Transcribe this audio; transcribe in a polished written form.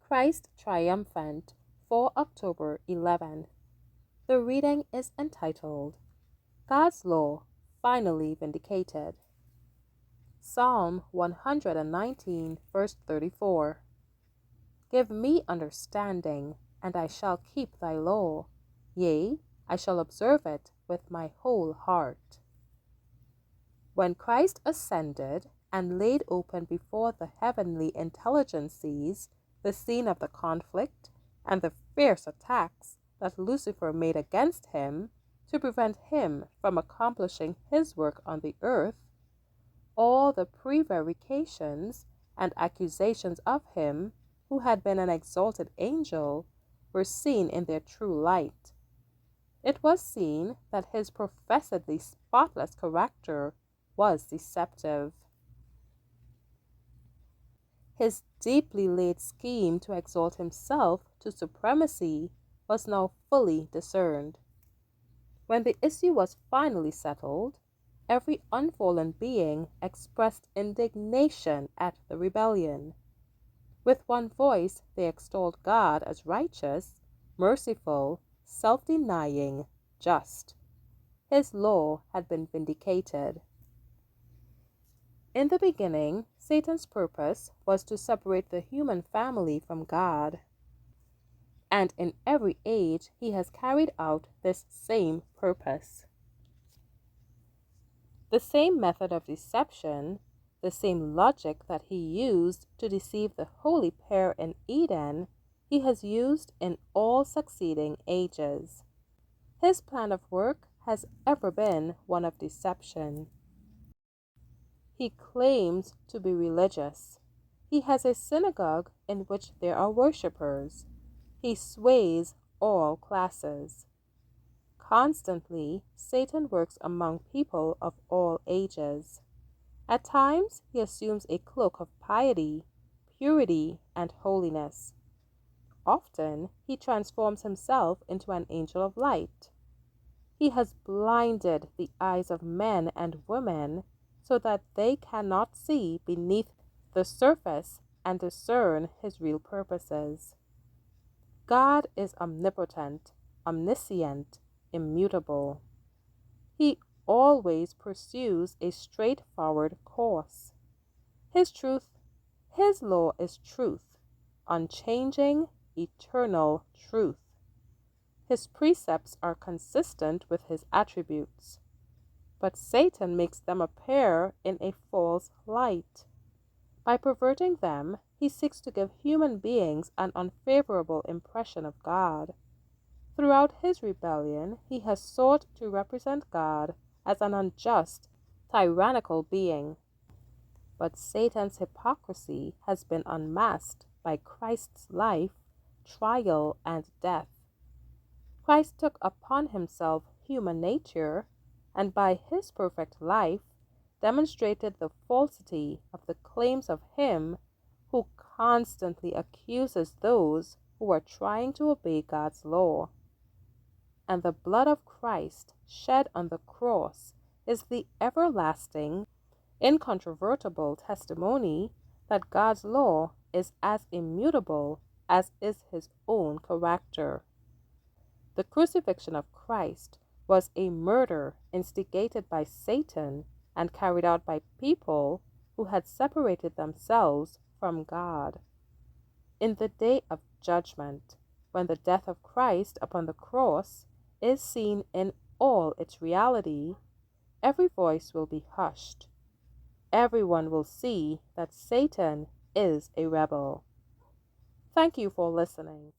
Christ Triumphant for October 11th. The reading is entitled, God's Law Finally Vindicated. Psalm 119, verse 34. Give me understanding, and I shall keep thy law. Yea, I shall observe it with my whole heart. When Christ ascended and laid open before the heavenly intelligences the scene of the conflict and the fierce attacks that Lucifer made against him to prevent him from accomplishing his work on the earth, all the prevarications and accusations of him who had been an exalted angel were seen in their true light. It was seen that his professedly spotless character was deceptive. His deeply laid scheme to exalt himself to supremacy was now fully discerned. When the issue was finally settled, every unfallen being expressed indignation at the rebellion. With one voice they extolled God as righteous, merciful, self-denying, just. His law had been vindicated. In the beginning, Satan's purpose was to separate the human family from God. And in every age, he has carried out this same purpose. The same method of deception, the same logic that he used to deceive the holy pair in Eden, he has used in all succeeding ages. His plan of work has ever been one of deception. He claims to be religious. He has a synagogue in which there are worshippers. He sways all classes. Constantly, Satan works among people of all ages. At times, he assumes a cloak of piety, purity, and holiness. Often, he transforms himself into an angel of light. He has blinded the eyes of men and women so that they cannot see beneath the surface and discern his real purposes. God is omnipotent, omniscient, immutable. He always pursues a straightforward course. His law is truth, unchanging, eternal truth. His precepts are consistent with his attributes, but Satan makes them appear in a false light. By perverting them, he seeks to give human beings an unfavorable impression of God. Throughout his rebellion, he has sought to represent God as an unjust, tyrannical being. But Satan's hypocrisy has been unmasked by Christ's life, trial, and death. Christ took upon himself human nature, and by his perfect life demonstrated the falsity of the claims of him who constantly accuses those who are trying to obey God's law. And the blood of Christ shed on the cross is the everlasting, incontrovertible testimony that God's law is as immutable as is his own character. The crucifixion of Christ was a murder instigated by Satan and carried out by people who had separated themselves from God. In the day of judgment, when the death of Christ upon the cross is seen in all its reality, every voice will be hushed. Everyone will see that Satan is a rebel. Thank you for listening.